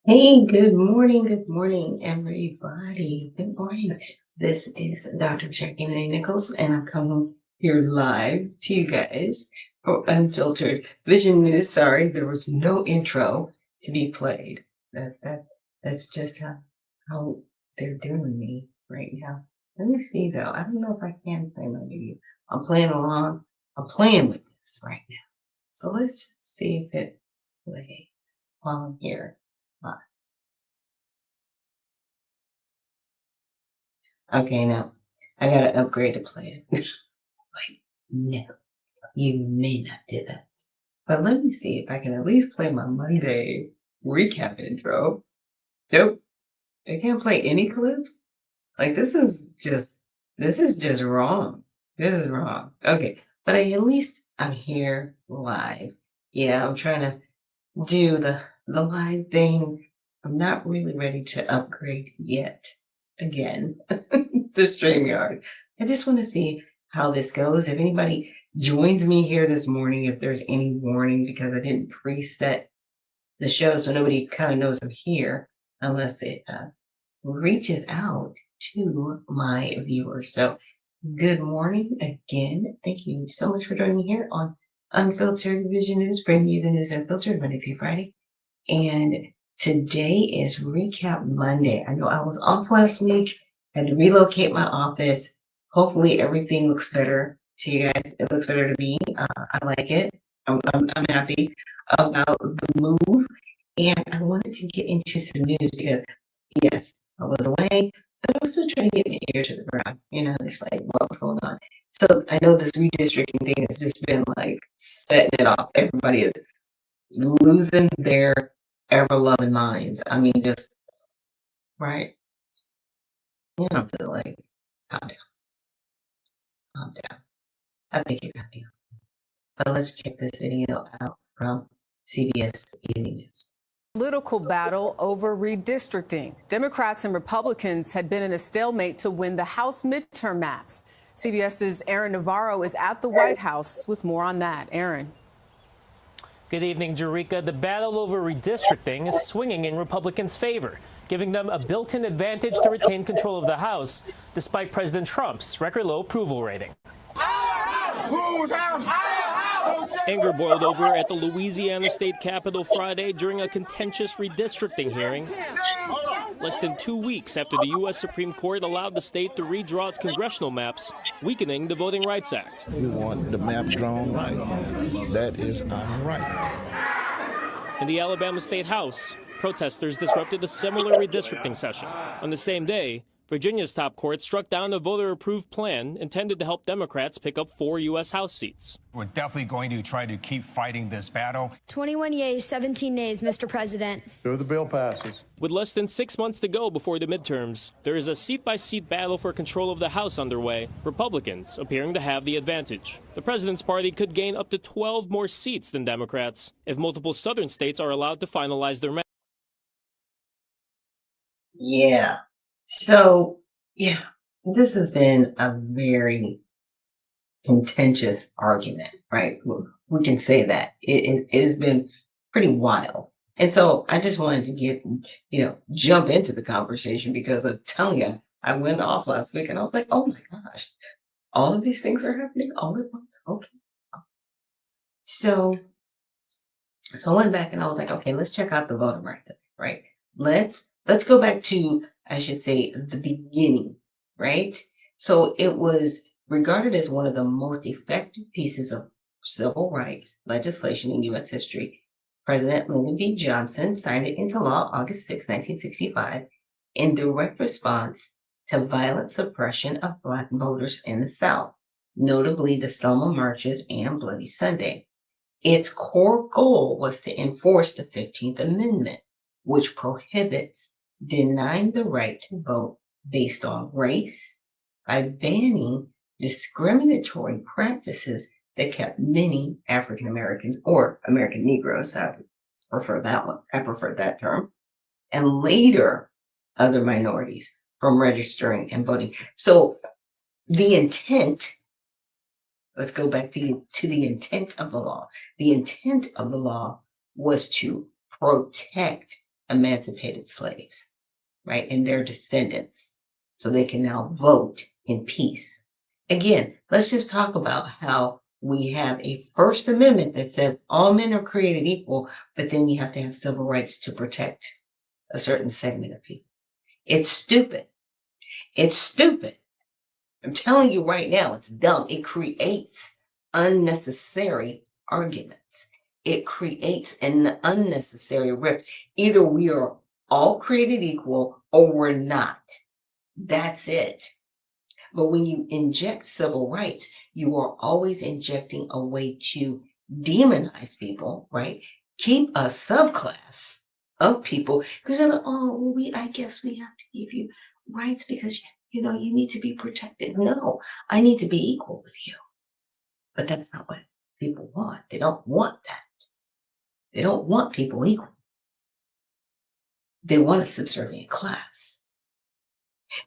Hey, good morning, everybody. Good morning. This is Dr. Jackie Nichols, and I'm coming here live to you guys for Unfiltered Vision News. Sorry, there was no intro to be played. That's just how they're doing me right now. Let me see though. I don't know if I can play my video. I'm playing along. I'm playing with this right now. So let's just see if it plays while I'm here. Okay, now I gotta upgrade the plan. Like, no, you may not do that. But let me see if I can at least play my Monday recap intro. Nope, I can't play any clips. Like this is just wrong. This is wrong. Okay, but at least I'm here live. Yeah, I'm trying to do the live thing. I'm not really ready to upgrade yet. Again, to StreamYard. I just want to see how this goes. If anybody joins me here this morning, if there's any warning, because I didn't preset the show, so nobody kind of knows I'm here unless it reaches out to my viewers. So, good morning again. Thank you so much for joining me here on Unfiltered Vision News, bringing you the news unfiltered Monday through Friday. And today is Recap Monday. I know I was off last week, had to relocate my office. Hopefully, everything looks better to you guys. It looks better to me. I like it. I'm happy about the move. And I wanted to get into some news because, yes, I was away, but I was still trying to get my ear to the ground. It's like, what's going on? So I know this redistricting thing has just been like setting it off. Everybody is losing their ever loving minds. I mean, just right. Just like calm down, calm down. I think you're happy. But let's check this video out from CBS Evening News. Political battle over redistricting. Democrats and Republicans had been in a stalemate to win the House midterm maps. CBS's Aaron Navarro is at the White House with more on that. Aaron. Good evening, Jerika. The battle over redistricting is swinging in Republicans' favor, giving them a built-in advantage to retain control of the House, despite President Trump's record-low approval rating. Anger boiled over at the Louisiana State Capitol Friday during a contentious redistricting hearing, less than 2 weeks after the U.S. Supreme Court allowed the state to redraw its congressional maps, weakening the Voting Rights Act. We want the map drawn right. That is our right. In the Alabama State House, protesters disrupted a similar redistricting session. On the same day, Virginia's top court struck down a voter-approved plan intended to help Democrats pick up 4 U.S. House seats. We're definitely going to try to keep fighting this battle. 21 yeas, 17 nays, Mr. President. So the bill passes. With less than 6 months to go before the midterms, there is a seat-by-seat battle for control of the House underway, Republicans appearing to have the advantage. The president's party could gain up to 12 more seats than Democrats if multiple southern states are allowed to finalize their maps. Yeah. So, yeah, this has been a very contentious argument, right? We can say that. It has been pretty wild. And so I just wanted to jump into the conversation because I'm telling you, I went off last week and I was like, oh my gosh, all of these things are happening all at once. Okay. So I went back and I was like, okay, let's check out the voting rights, right? Let's go back to, I should say, the beginning, right? So it was regarded as one of the most effective pieces of civil rights legislation in U.S. history. President Lyndon B. Johnson signed it into law August 6, 1965, in direct response to violent suppression of Black voters in the South, notably the Selma marches and Bloody Sunday. Its core goal was to enforce the 15th Amendment, which prohibits denying the right to vote based on race by banning discriminatory practices that kept many African Americans or American Negroes, I prefer that one, I prefer that term, and later other minorities from registering and voting. So the intent, let's go back to the intent of the law. The intent of the law was to protect emancipated slaves, right? And their descendants, so they can now vote in peace. Again, let's just talk about how we have a First Amendment that says all men are created equal, but then we have to have civil rights to protect a certain segment of people. It's stupid. It's stupid. I'm telling you right now, it's dumb. It creates unnecessary arguments. It creates an unnecessary rift. Either we are all created equal or we're not. That's it. But when you inject civil rights, you are always injecting a way to demonize people, right? Keep a subclass of people because oh, well, I guess we have to give you rights because you need to be protected. No, I need to be equal with you. But that's not what people want. They don't want that. They don't want people equal. They want a subservient class.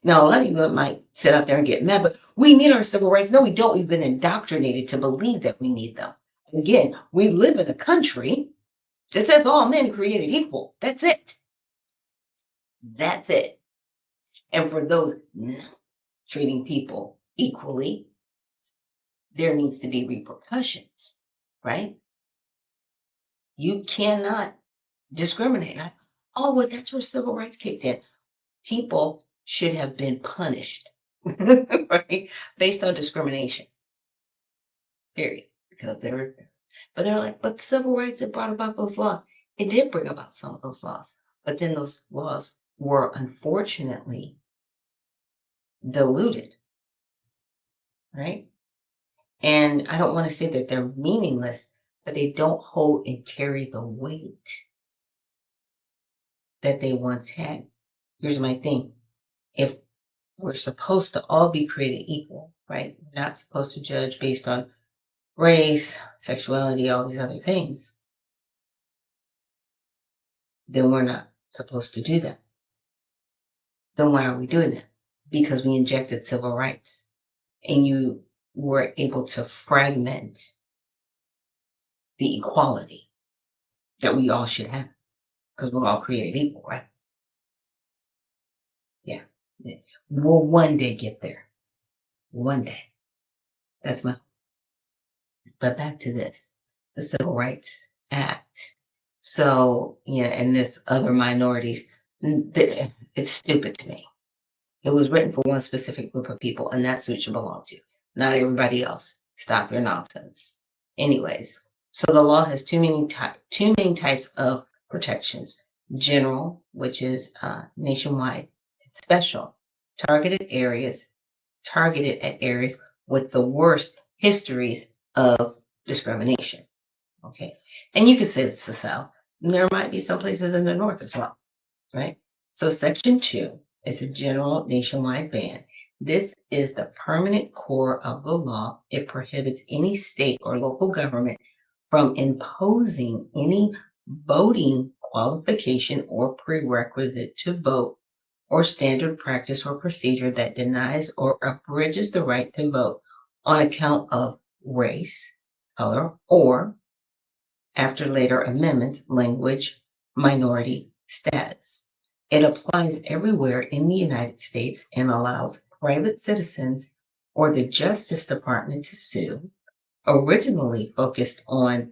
Now, a lot of you might sit out there and get mad, but we need our civil rights. No, we don't. We've been indoctrinated to believe that we need them. Again, we live in a country that says all men created equal. That's it. That's it. And for those not treating people equally, there needs to be repercussions, right? You cannot discriminate. Oh, well, that's where civil rights kicked in. People should have been punished, right? Based on discrimination. Period. Because they're like, but civil rights that brought about those laws. It did bring about some of those laws, but then those laws were unfortunately diluted, right? And I don't want to say that they're meaningless, but they don't hold and carry the weight that they once had. Here's my thing. If we're supposed to all be created equal, right? We're not supposed to judge based on race, sexuality, all these other things, then we're not supposed to do that. Then why are we doing that? Because we injected civil rights and you were able to fragment the equality that we all should have because we're all created equal, right? Yeah. We'll one day get there. One day. That's my. But back to this, the Civil Rights Act. So, and this other minorities, it's stupid to me. It was written for one specific group of people, and that's who it should belong to, not everybody else. Stop your nonsense. Anyways, so the law has two main types of protections: general, which is nationwide, and special, targeted at areas with the worst histories of discrimination. Okay, and you could say it's the South. And there might be some places in the North as well, right? So Section 2 is a general nationwide ban. This is the permanent core of the law. It prohibits any state or local government from imposing any voting qualification or prerequisite to vote or standard practice or procedure that denies or abridges the right to vote on account of race, color, or, after later amendments, language, minority status. It applies everywhere in the United States and allows private citizens or the Justice Department to sue, originally focused on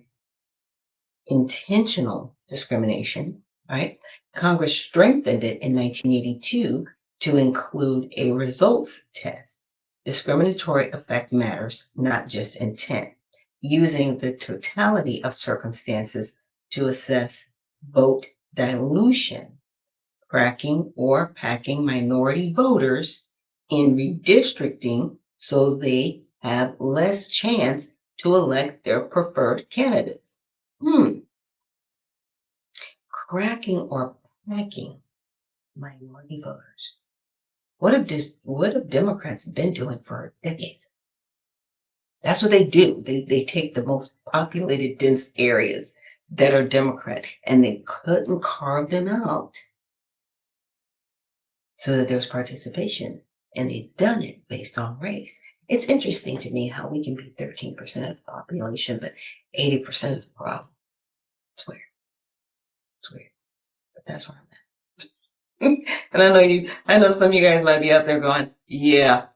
intentional discrimination, right? Congress strengthened it in 1982 to include a results test. Discriminatory effect matters, not just intent, using the totality of circumstances to assess vote dilution, cracking or packing minority voters in redistricting so they have less chance to elect their preferred candidates. Cracking or packing minority voters. What have Democrats been doing for decades? That's what they do. They take the most populated, dense areas that are Democrat and they couldn't carve them out so that there's participation. And they've done it based on race. It's interesting to me how we can be 13% of the population, but 80% of the problem. It's weird. It's weird. but that's where I'm at. And I know some of you guys might be out there going, yeah.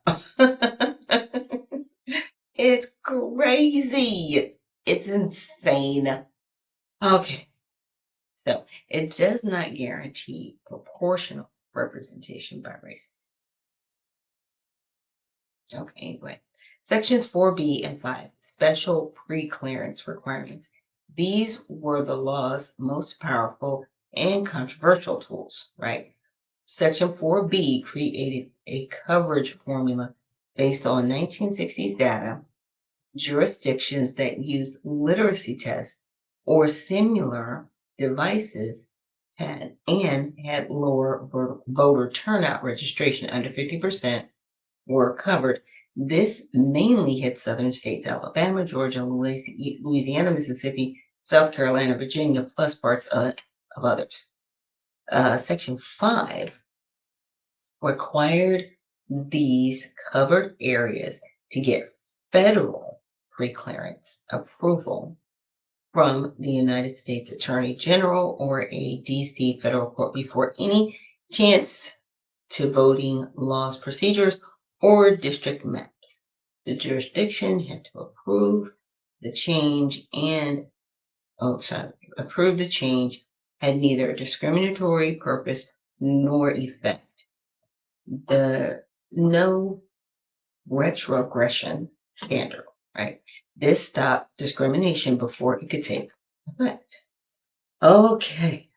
It's crazy. It's insane. Okay. So it does not guarantee proportional representation by race. Okay, anyway. Sections 4B and 5, special pre-clearance requirements. These were the law's most powerful and controversial tools, right? Section 4B created a coverage formula based on 1960s data. Jurisdictions that use literacy tests or similar devices had lower voter turnout registration under 50% were covered. This mainly hit southern states, Alabama, Georgia, Louisiana, Mississippi, South Carolina, Virginia, plus parts of others. Section 5 required these covered areas to get federal preclearance approval from the United States Attorney General or a DC federal court before any chance to voting laws, procedures, or district maps. The jurisdiction had to approve the change approve the change had neither a discriminatory purpose nor effect. The no retrogression standard, right? This stopped discrimination before it could take effect. Okay,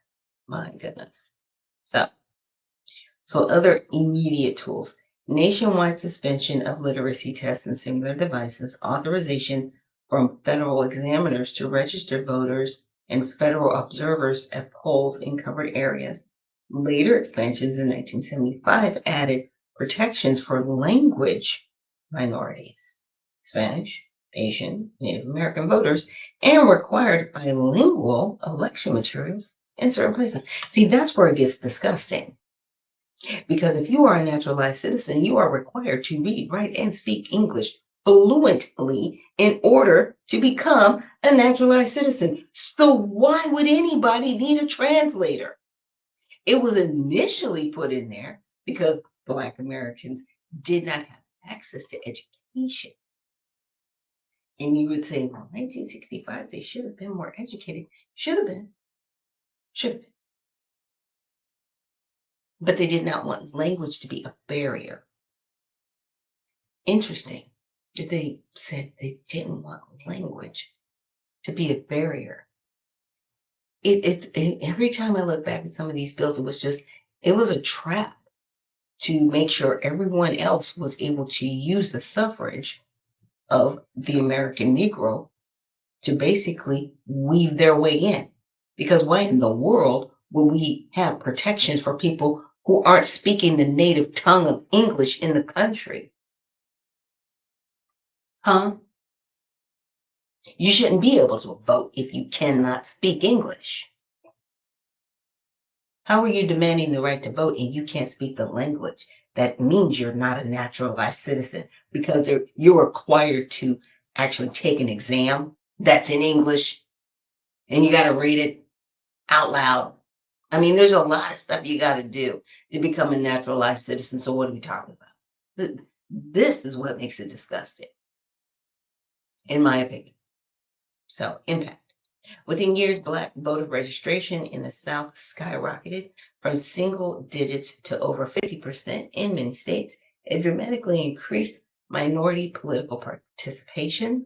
my goodness. So other immediate tools, nationwide suspension of literacy tests and similar devices, authorization from federal examiners to register voters and federal observers at polls in covered areas. Later expansions in 1975 added protections for language minorities, Spanish, Asian, Native American voters, and required bilingual election materials in certain places. See, that's where it gets disgusting. Because if you are a naturalized citizen, you are required to read, write, and speak English fluently in order to become a naturalized citizen. So why would anybody need a translator? It was initially put in there because Black Americans did not have access to education. And you would say, well, 1965, they should have been more educated. Should have been. Should have been. But they did not want language to be a barrier. Interesting that they said they didn't want language to be a barrier. Every time I look back at some of these bills, it was a trap to make sure everyone else was able to use the suffrage of the American Negro to basically weave their way in. Because why in the world will we have protections for people who aren't speaking the native tongue of English in the country? Huh? You shouldn't be able to vote if you cannot speak English. How are you demanding the right to vote and you can't speak the language? That means you're not a naturalized citizen because you're required to actually take an exam that's in English and you got to read it out loud. I mean, there's a lot of stuff you got to do to become a naturalized citizen. So what are we talking about? This is what makes it disgusting, in my opinion. So, impact. Within years, Black voter registration in the South skyrocketed from single digits to over 50% in many states. It dramatically increased minority political participation.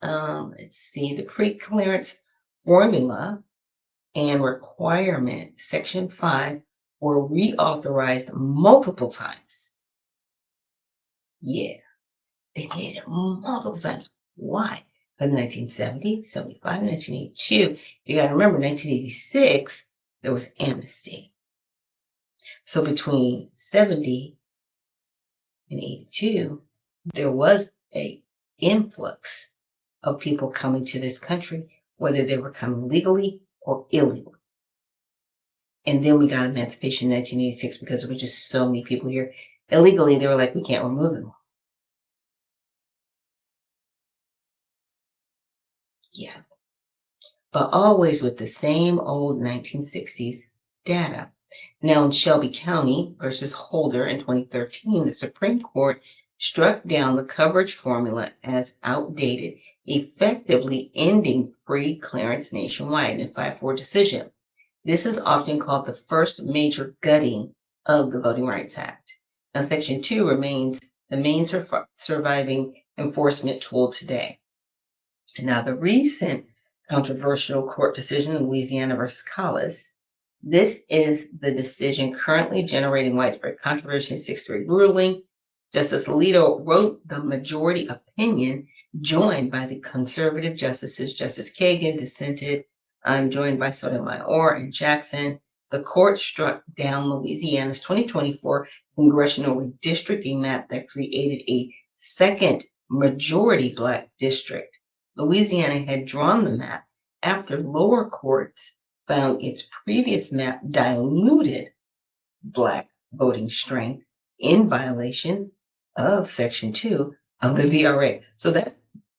Let's see, the pre-clearance formula and requirement, Section 5, were reauthorized multiple times. Yeah, they did it multiple times. Why? In 1970, 75, 1982. You got to remember, 1986, there was amnesty. So between 70 and 82, there was a influx of people coming to this country, whether they were coming legally or illegally. And then we got emancipation in 1986 because there were just so many people here. Illegally, they were like, we can't remove them. Yeah. But always with the same old 1960s data. Now, in Shelby County versus Holder in 2013, the Supreme Court struck down the coverage formula as outdated, effectively ending free clearance nationwide in a 5-4 decision. This is often called the first major gutting of the Voting Rights Act. Now, Section 2 remains the main surviving enforcement tool today. Now, the recent controversial court decision in Louisiana versus Collis, this is the decision currently generating widespread controversy in 6-3 ruling. Justice Alito wrote the majority opinion, joined by the conservative justices. Justice Kagan dissented. I'm joined by Sotomayor and Jackson. The court struck down Louisiana's 2024 congressional redistricting map that created a second majority Black district. Louisiana had drawn the map after lower courts found its previous map diluted Black voting strength in violation of Section 2 of the VRA. So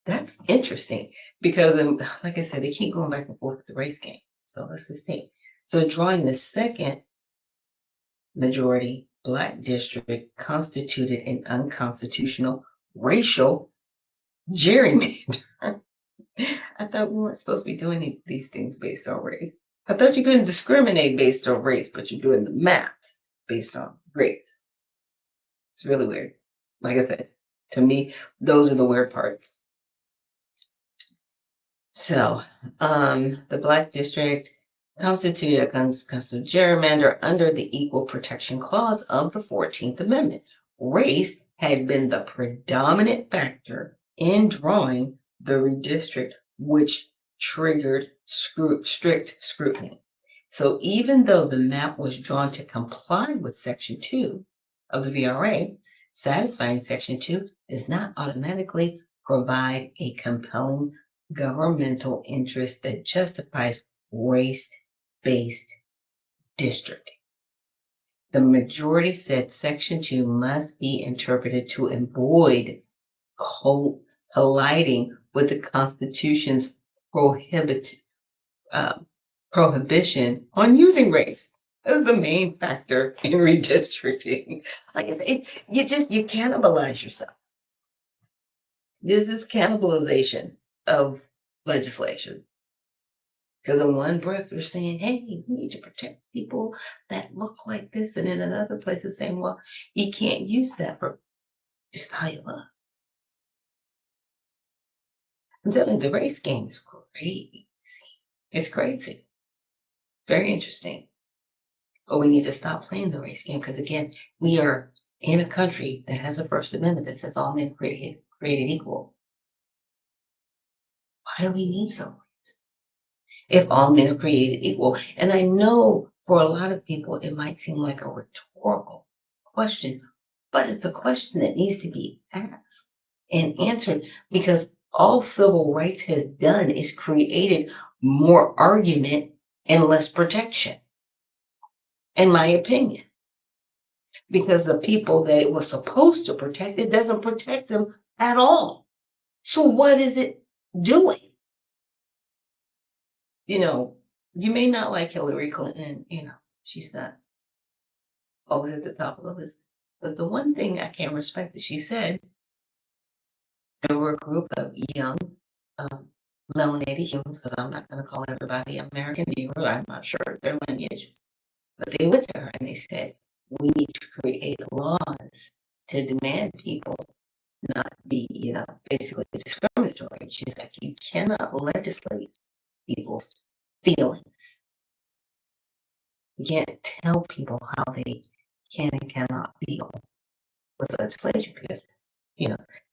that's interesting because, like I said, they keep going back and forth with the race game. So let's just see. So drawing the second majority Black district constituted an unconstitutional racial gerrymander. I thought we weren't supposed to be doing these things based on race. I thought you couldn't discriminate based on race, but you're doing the maps based on race. It's really weird. Like I said, to me, those are the weird parts. So, the Black district constituted a constitutional gerrymander under the Equal Protection Clause of the 14th Amendment. Race had been the predominant factor in drawing the redistrict, which triggered strict scrutiny. So even though the map was drawn to comply with Section 2 of the VRA, satisfying Section 2 does not automatically provide a compelling governmental interest that justifies race-based districting. The majority said Section 2 must be interpreted to avoid colliding with the Constitution's prohibition on using race as the main factor in redistricting. Like you cannibalize yourself. This is cannibalization of legislation. Because in one breath, you're saying, hey, we need to protect people that look like this. And in another place, it's saying, well, you can't use that for just how you look. I'm telling you, the race game is crazy. It's crazy. Very interesting. But we need to stop playing the race game because, again, we are in a country that has a First Amendment that says all men created equal. Why do we need so much? If all men are created equal. And I know for a lot of people, it might seem like a rhetorical question, but it's a question that needs to be asked and answered because all civil rights has done is created more argument and less protection, in my opinion. Because the people that it was supposed to protect, it doesn't protect them at all. So what is it doing? You know, you may not like Hillary Clinton, she's not always at the top of the list. But the one thing I can't respect that she said, there were a group of young melanated humans, because I'm not going to call everybody American Negro, I'm not sure their lineage, but they went to her and they said, we need to create laws to demand people not be, basically discriminatory. She's like, you cannot legislate people's feelings. You can't tell people how they can and cannot feel with legislation because,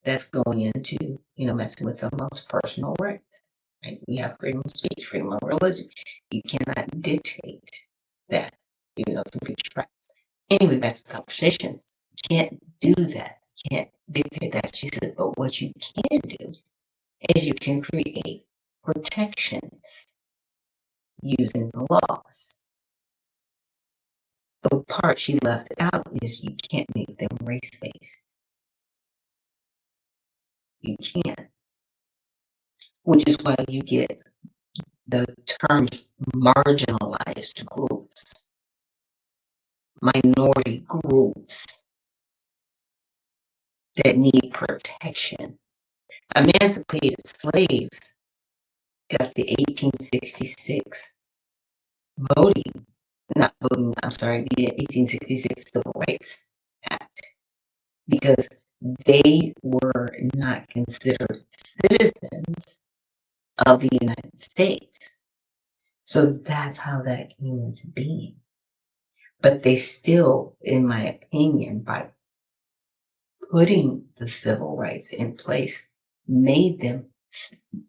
that's going into, messing with someone's personal rights. Right? We have freedom of speech, freedom of religion. You cannot dictate that, some people's rights. Anyway, back to the conversation. You can't do that. You can't dictate that. She said, but what you can do is you can create protections using the laws. The part she left out is you can't make them race-based. You can't. Which is why you get the terms marginalized groups. minority groups that need protection. Emancipated slaves got the 1866 the 1866 Civil Rights Act, because they were not considered citizens of the United States. So that's how that came into being. But they still, in my opinion, by putting the civil rights in place, made them,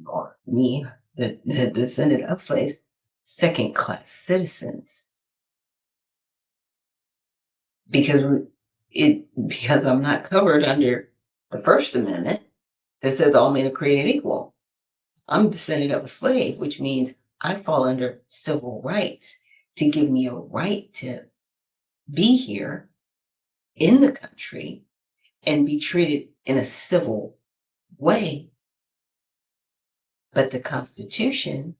or me, the descendant of slaves, second-class citizens. Because I'm not covered under the First Amendment that says all men are created equal. I'm descended of a slave, which means I fall under civil rights to give me a right to be here in the country and be treated in a civil way. But the Constitution,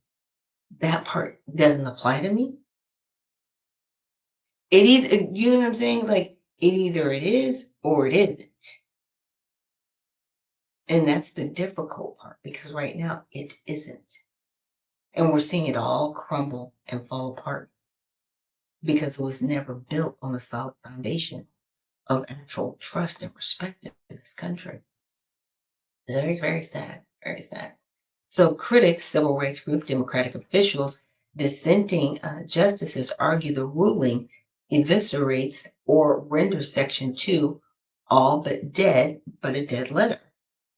that part doesn't apply to me. You know what I'm saying? Like, either it is or it isn't. And that's the difficult part, because right now it isn't. And we're seeing it all crumble and fall apart because it was never built on a solid foundation of actual trust and respect in this country. Very, very sad, very sad. So critics, civil rights group, Democratic officials, dissenting justices argue the ruling eviscerates or renders Section 2 all but dead, but a dead letter,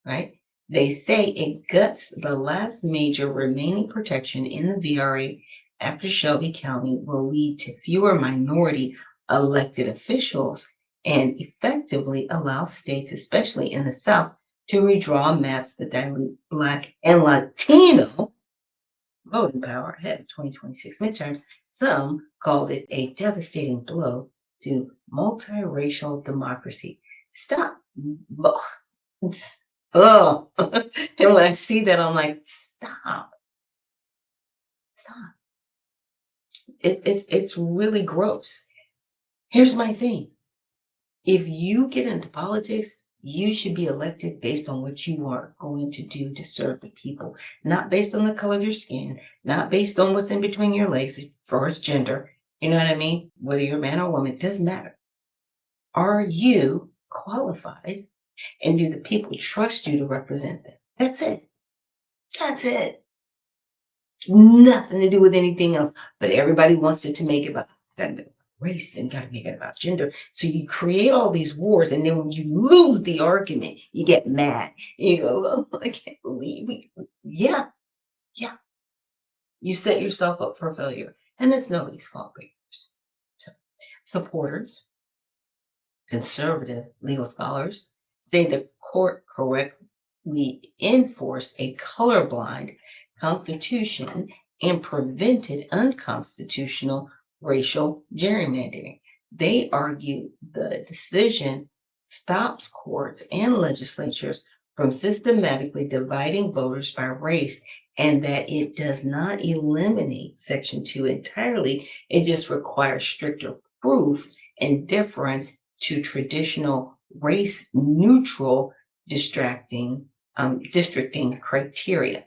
right? They say it guts the last major remaining protection in the VRA after Shelby County will lead to fewer minority elected officials and effectively allow states, especially in the South, to redraw maps that dilute Black and Latino voting power ahead of 2026 midterms. Some called it a devastating blow to multiracial democracy. Stop. Oh, and when I see that, I'm like, stop. It's really gross. Here's my thing. If you get into politics, you should be elected based on what you are going to do to serve the people, not based on the color of your skin, not based on what's in between your legs as far as gender. You know what I mean? Whether you're a man or woman, it doesn't matter. Are you qualified? And do the people trust you to represent them? That's it. That's it. Nothing to do with anything else. But everybody wants it to make it about race and got to make it about gender. So you create all these wars, and then when you lose the argument, you get mad. You go, oh, I can't believe it. Yeah. You set yourself up for failure. And it's nobody's fault but yours. So, supporters, conservative legal scholars, say the court correctly enforced a colorblind constitution and prevented unconstitutional racial gerrymandering. They argue the decision stops courts and legislatures from systematically dividing voters by race, and that it does not eliminate Section 2 entirely. It just requires stricter proof and deference to traditional race-neutral districting criteria.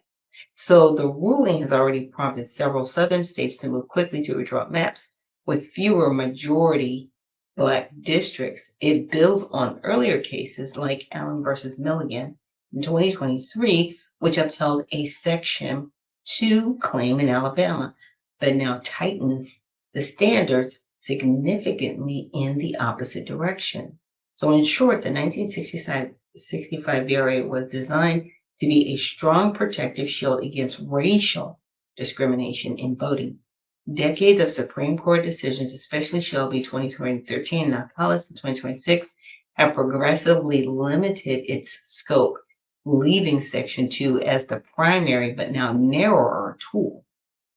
So the ruling has already prompted several southern states to move quickly to redraw maps with fewer majority Black districts. It builds on earlier cases like Allen versus Milligan in 2023, which upheld a Section 2 claim in Alabama, but now tightens the standards significantly in the opposite direction. So in short, the 1965 VRA was designed to be a strong protective shield against racial discrimination in voting. Decades of Supreme Court decisions, especially Shelby 2013 and Alcalis in 2026, have progressively limited its scope, leaving Section 2 as the primary but now narrower tool.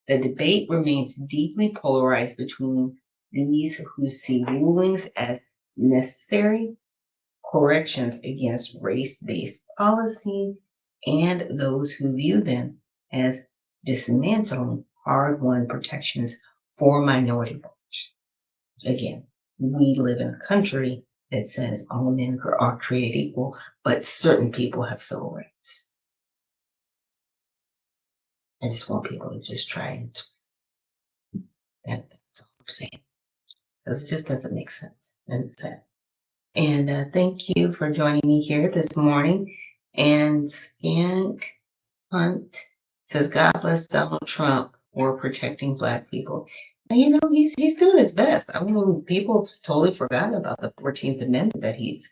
The debate remains deeply polarized between these who see rulings as necessary corrections against race-based policies and those who view them as dismantling hard-won protections for minority voters. Again, we live in a country that says all men are created equal, but certain people have civil rights. I just want people to just try and that's all I'm saying. Because it just doesn't make sense. And it's sad. And thank you for joining me here this morning. And Skank Hunt says, God bless Donald Trump for protecting Black people. And, you know, he's doing his best. I mean, people totally forgot about the 14th Amendment that he's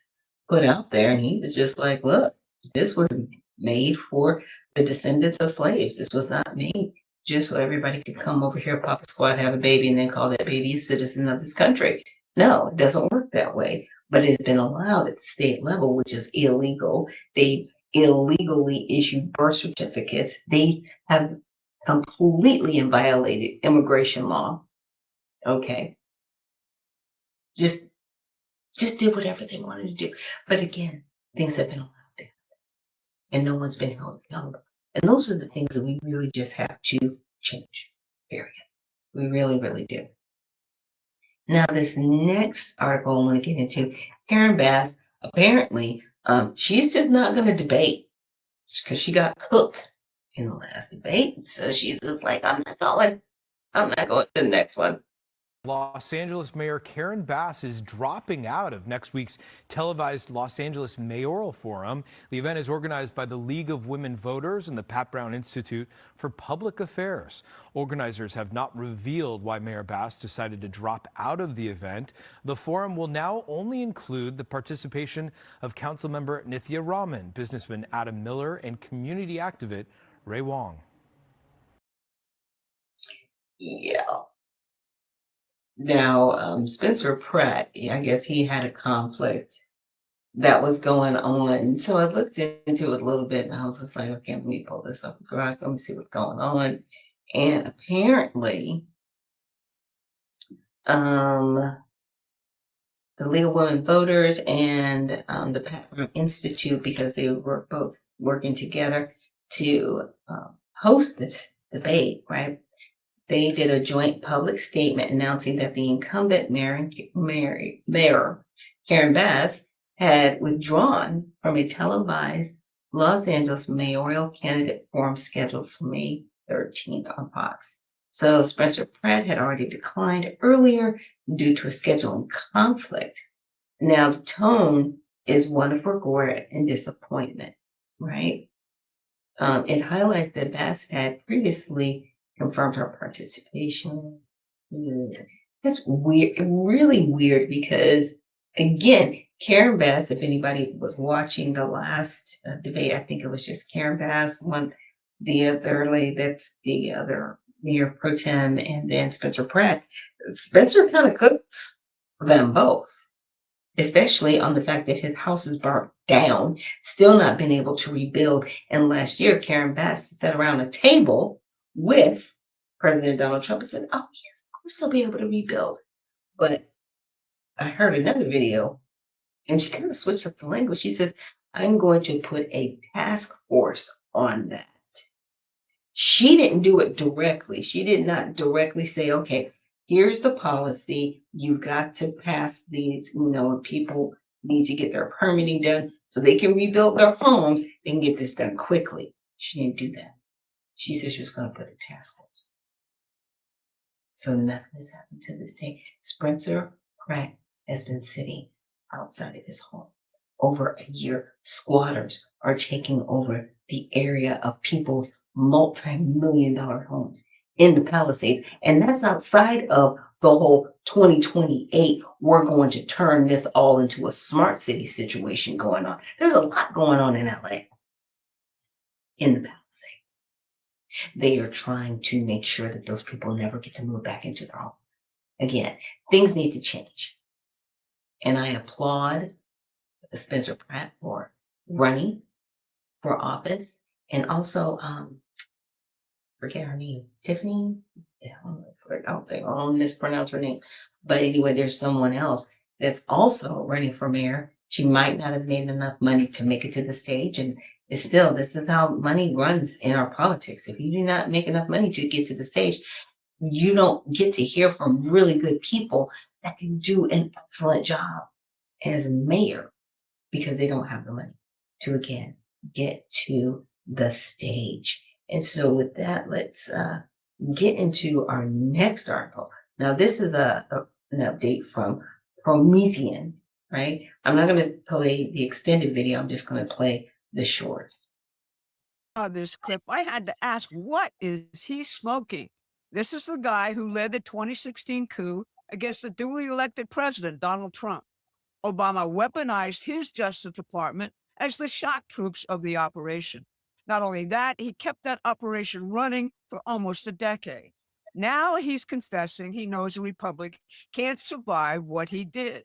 put out there. And he was just like, look, this was made for the descendants of slaves. This was not made just so everybody could come over here, pop a squat, have a baby, and then call that baby a citizen of this country. No, it doesn't work that way. But it's been allowed at the state level, which is illegal. They illegally issue birth certificates. They have completely violated immigration law. Okay. Just did whatever they wanted to do. But again, things have been allowed to happen, and no one's been held accountable. And those are the things that we really just have to change, period. We really, really do. Now, this next article I want to get into, Karen Bass, apparently, she's just not going to debate because she got cooked in the last debate. So she's just like, I'm not going to the next one. Los Angeles Mayor Karen Bass is dropping out of next week's televised Los Angeles Mayoral Forum. The event is organized by the League of Women Voters and the Pat Brown Institute for Public Affairs. Organizers have not revealed why Mayor Bass decided to drop out of the event. The forum will now only include the participation of Councilmember Nithya Raman, businessman Adam Miller, and community activist Ray Wong. Yeah. Now, Spencer Pratt, I guess he had a conflict that was going on. So I looked into it a little bit and I was just like, okay, let me pull this up. Let me see what's going on. And apparently, the League of Women Voters and the Pat Brown Institute, because they were both working together to host this debate, right? They did a joint public statement announcing that the incumbent mayor, Karen Bass, had withdrawn from a televised Los Angeles mayoral candidate forum scheduled for May 13th on Fox. So Spencer Pratt had already declined earlier due to a scheduling conflict. Now the tone is one of regret and disappointment, right? It highlights that Bass had previously confirmed her participation. It's weird, really weird, because again, Karen Bass, if anybody was watching the last debate, I think it was just Karen Bass, the other lady, that's the other Mayor Pro Tem, and then Spencer Pratt. Spencer kind of cooks them both, especially on the fact that his house is burnt down, still not been able to rebuild. And last year, Karen Bass sat around a table with President Donald Trump and said, oh, yes, we'll still be able to rebuild. But I heard another video, and she kind of switched up the language. She says, I'm going to put a task force on that. She didn't do it directly. She did not directly say, okay, here's the policy. You've got to pass these, people need to get their permitting done so they can rebuild their homes and get this done quickly. She didn't do that. She said she was going to put a task force. So nothing has happened to this day. Spencer Pratt has been sitting outside of his home over a year. Squatters are taking over the area of people's multi-million-dollar homes in the Palisades. And that's outside of the whole 2028, we're going to turn this all into a smart city situation going on. There's a lot going on in LA, in the Palisades. They are trying to make sure that those people never get to move back into their homes. Again, things need to change. And I applaud Spencer Pratt for running for office, and also, forget her name, Tiffany. I don't mispronounce her name. But anyway, there's someone else that's also running for mayor. She might not have made enough money to make it to the stage, and still, this is how money runs in our politics. If you do not make enough money to get to the stage, you don't get to hear from really good people that can do an excellent job as mayor because they don't have the money to, again, get to the stage. And so with that, let's get into our next article. Now, this is an update from Promethean, right? I'm not going to play the extended video. I'm just going to play the short. This clip, I had to ask, what is he smoking? This is the guy who led the 2016 coup against the duly elected president, Donald Trump. Obama weaponized his Justice Department as the shock troops of the operation. Not only that, he kept that operation running for almost a decade. Now he's confessing he knows the Republic can't survive what he did.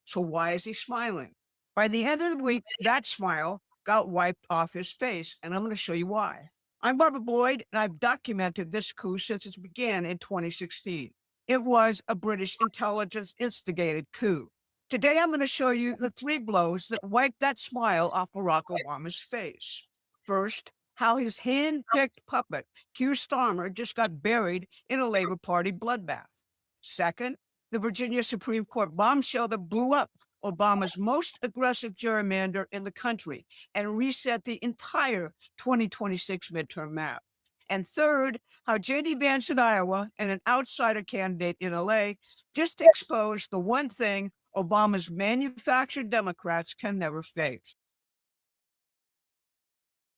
So why is he smiling? By the end of the week, that smile got wiped off his face, and I'm going to show you why. I'm Barbara Boyd, and I've documented this coup since it began in 2016. It was a British intelligence instigated coup. Today, I'm going to show you the 3 blows that wiped that smile off Barack Obama's face. First, how his hand-picked puppet, Keir Starmer, just got buried in a Labour Party bloodbath. Second, the Virginia Supreme Court bombshell that blew up Obama's most aggressive gerrymander in the country and reset the entire 2026 midterm map. And third, how J.D. Vance in Iowa and an outsider candidate in LA just exposed the one thing Obama's manufactured Democrats can never face.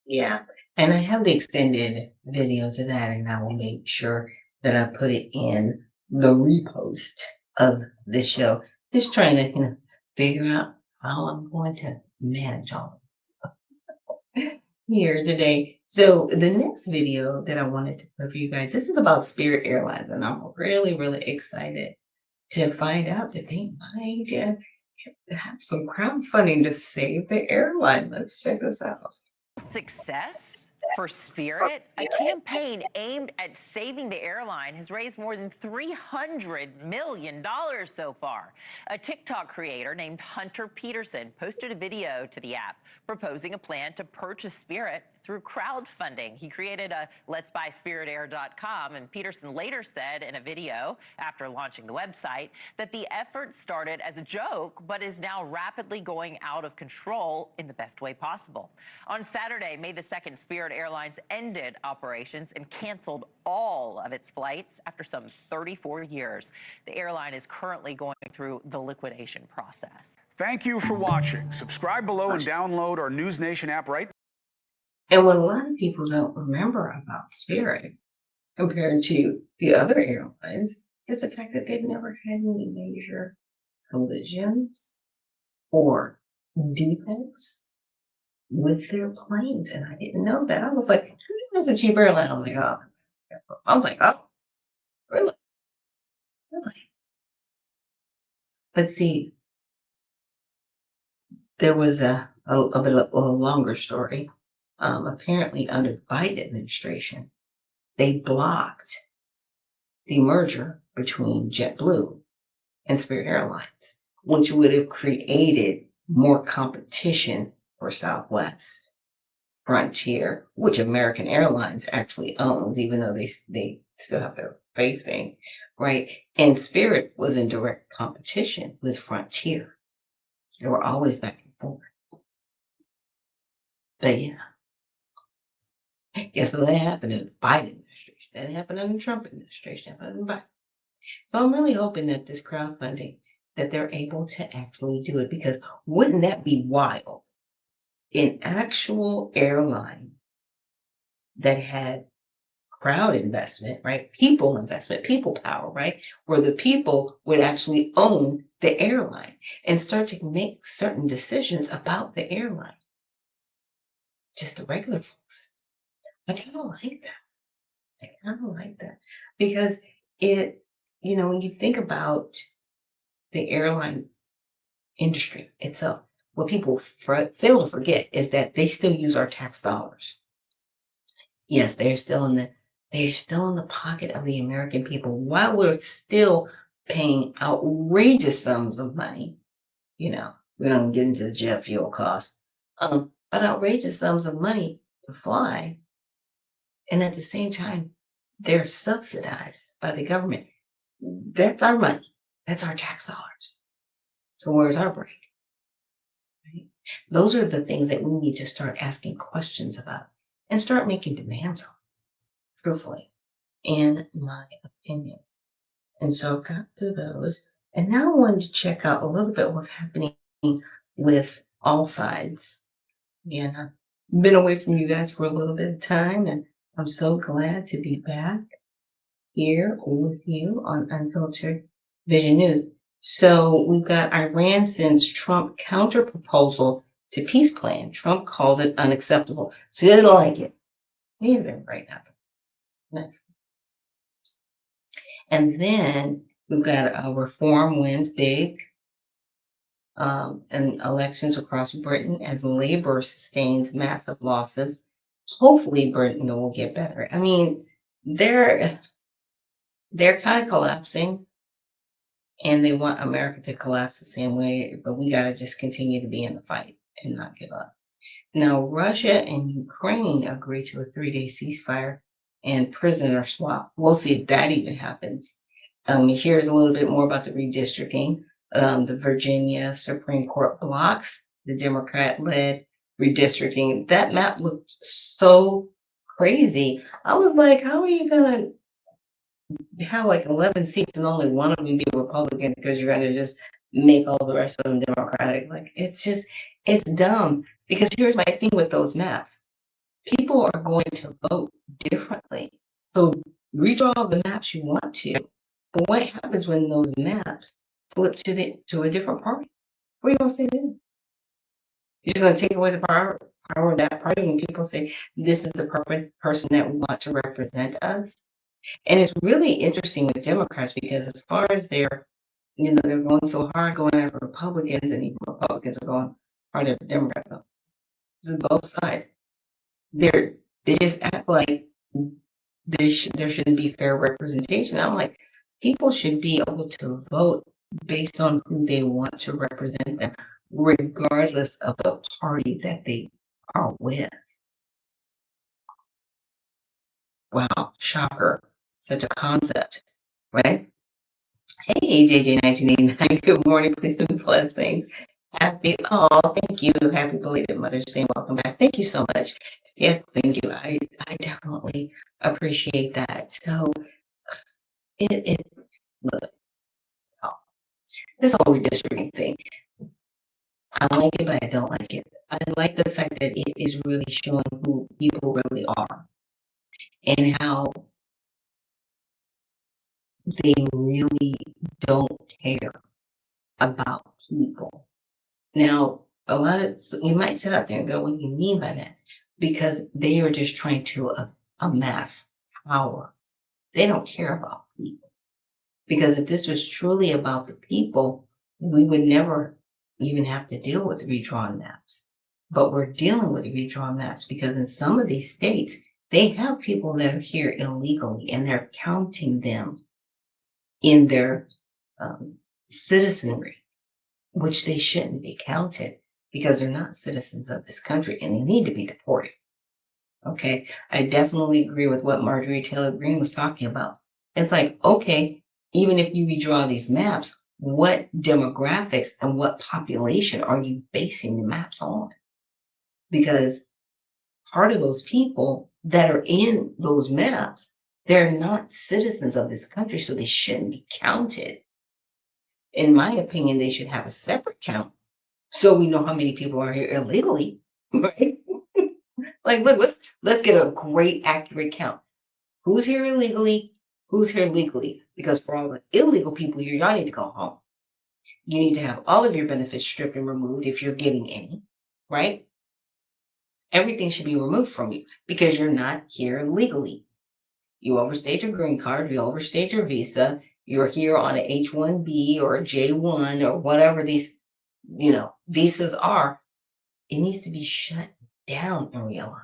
Yeah, and I have the extended videos of that, and I will make sure that I put it in the repost of this show. Just trying to figure out how I'm going to manage all of this here today. So the next video that I wanted to play for you guys, this is about Spirit Airlines, and I'm really, really excited to find out that they might have some crowdfunding to save the airline. Let's check this out. Success for Spirit, a campaign aimed at saving the airline, has raised more than $300 million so far. A TikTok creator named Hunter Peterson posted a video to the app proposing a plan to purchase Spirit through crowdfunding. He created a letsbuyspiritair.com, and Peterson later said in a video after launching the website that the effort started as a joke but is now rapidly going out of control in the best way possible. On Saturday, May the 2nd, Spirit Airlines ended operations and canceled all of its flights after some 34 years. The airline is currently going through the liquidation process. Thank you for watching. Subscribe below and download our News Nation app right now. And what a lot of people don't remember about Spirit compared to the other airlines is the fact that they've never had any major collisions or defects with their planes. And I didn't know that. I was like, "It's a cheap airline." I was like, oh, really? Really? But see, there was a bit of a longer story. Apparently, under the Biden administration, they blocked the merger between JetBlue and Spirit Airlines, which would have created more competition for Southwest, Frontier, which American Airlines actually owns, even though they still have their basing, right? And Spirit was in direct competition with Frontier. They were always back and forth. But yeah. So that happened in the Biden administration. That happened in the Trump administration. That happened in Biden. So I'm really hoping that this crowdfunding, that they're able to actually do it, because wouldn't that be wild? An actual airline that had crowd investment, right? People investment, people power, right? Where the people would actually own the airline and start to make certain decisions about the airline. Just the regular folks. I kind of like that. I kind of like that because it, when you think about the airline industry itself, what people fail to forget is that they still use our tax dollars. Yes, they're still in the pocket of the American people while we're still paying outrageous sums of money. We don't get into the jet fuel costs, but outrageous sums of money to fly. And at the same time, they're subsidized by the government. That's our money. That's our tax dollars. So where's our break? Right? Those are the things that we need to start asking questions about and start making demands on, truthfully, in my opinion. And so I got through those. And now I wanted to check out a little bit what's happening with all sides. Again, I've been away from you guys for a little bit of time, and I'm so glad to be back here with you on Unfiltered Vision News. So we've got Iran sends Trump counter proposal to peace plan. Trump calls it unacceptable. So he doesn't like it. He's there right now. Nice. And then we've got reform wins big in elections across Britain as Labour sustains massive losses. Hopefully, Britain will get better. I mean, they're kind of collapsing, and they want America to collapse the same way. But we got to just continue to be in the fight and not give up. Now, Russia and Ukraine agreed to a 3-day ceasefire and prisoner swap. We'll see if that even happens. Here's a little bit more about the redistricting. The Virginia Supreme Court blocks the Democrat-led redistricting. That map looked so crazy. I was like, how are you going to have like 11 seats and only one of them be Republican because you're going to just make all the rest of them Democratic? Like, it's dumb. Because here's my thing with those maps. People are going to vote differently. So redraw the maps you want to. But what happens when those maps flip to a different party? What are you going to say then? You're going to take away the power of that party when people say, this is the person that we want to represent us? And it's really interesting with Democrats because as far as they're going so hard going after Republicans, and even Republicans are going hard after Democrats. This is both sides. They just act like there shouldn't be fair representation. I'm like, people should be able to vote based on who they want to represent them, regardless of the party that they are with. Wow, shocker. Such a concept, right? Hey, JJ1989, good morning, please and blessings. Thank you. Happy belated Mother's Day. Welcome back. Thank you so much. Yes, thank you. I definitely appreciate that. So look, this whole redistricting thing, I like it, but I don't like it. I like the fact that it is really showing who people really are and how they really don't care about people. Now, you might sit out there and go, what do you mean by that? Because they are just trying to amass power. They don't care about people. Because if this was truly about the people, we would never even have to deal with redrawn maps. But we're dealing with redrawn maps because in some of these states, they have people that are here illegally and they're counting them in their citizenry, which they shouldn't be counted because they're not citizens of this country and they need to be deported. Okay, I definitely agree with what Marjorie Taylor Greene was talking about. It's like, okay, even if you redraw these maps, what demographics and what population are you basing the maps on? Because part of those people that are in those maps, they're not citizens of this country, so they shouldn't be counted. In my opinion, they should have a separate count so we know how many people are here illegally, right? Like, look, let's get a great accurate count. Who's here illegally? Who's here legally? Because for all the illegal people here, y'all need to go home. You need to have all of your benefits stripped and removed if you're getting any, right? Everything should be removed from you because you're not here legally. You overstayed your green card, you overstayed your visa, you're here on an H-1B or a J-1 or whatever these, visas are. It needs to be shut down and realigned.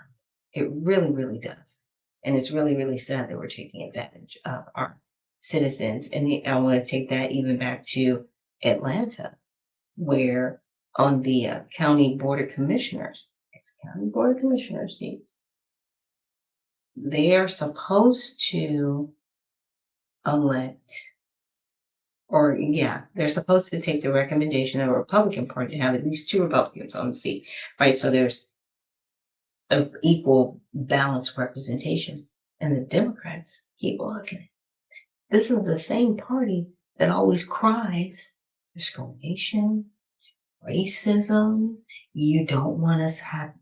It really, really does. And it's really, really sad that we're taking advantage of our citizens. And I want to take that even back to Atlanta, where on the county board of commissioners, seats, they are supposed to elect or yeah, they're supposed to take the recommendation of the Republican Party to have at least 2 Republicans on the seat, right? So there's an equal balanced representation, and the Democrats keep blocking it. This is the same party that always cries discrimination, racism. You don't want us to have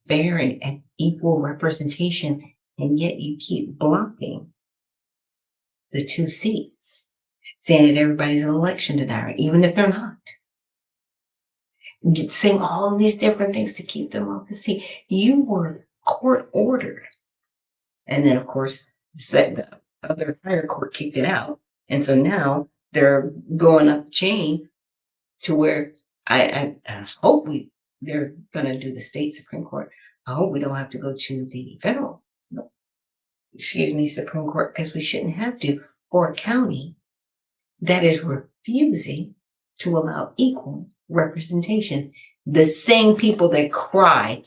fair and equal representation, and yet you keep blocking the 2 seats, saying that everybody's an election denier, even if they're not. Saying all of these different things to keep them off the seat. You were court ordered. And then, of course, the other higher court kicked it out. And so now they're going up the chain to where I hope they're going to do the state Supreme Court. I hope we don't have to go to the federal, Supreme Court, because we shouldn't have to for a county that is refusing to allow equal representation. The same people that cry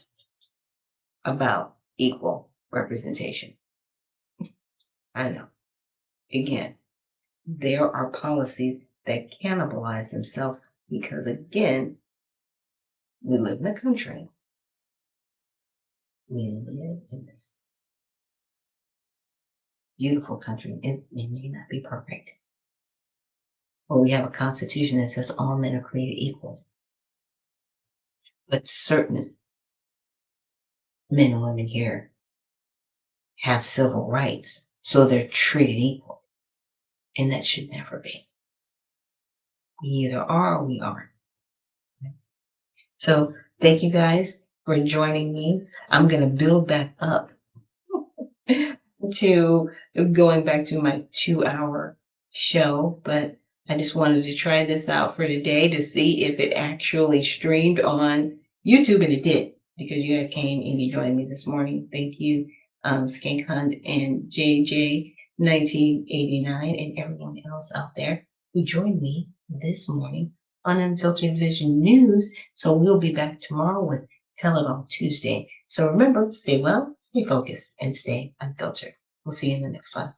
about equal representation. I know. Again, there are policies that cannibalize themselves because, again, we live in the country. We live in this beautiful country. It may not be perfect, but we have a constitution that says all men are created equal. But certain men and women here have civil rights, so they're treated equal. And that should never be. We either are or we aren't. So thank you guys for joining me. I'm going to build back up to going back to my 2-hour show, but I just wanted to try this out for today to see if it actually streamed on YouTube, and it did, because you guys came and you joined me this morning. Thank you, Skank Hunt and JJ1989 and everyone else out there who joined me this morning on Unfiltered Vision News. So we'll be back tomorrow with Tell It All Tuesday. So remember, stay well, stay focused, and stay unfiltered. We'll see you in the next one.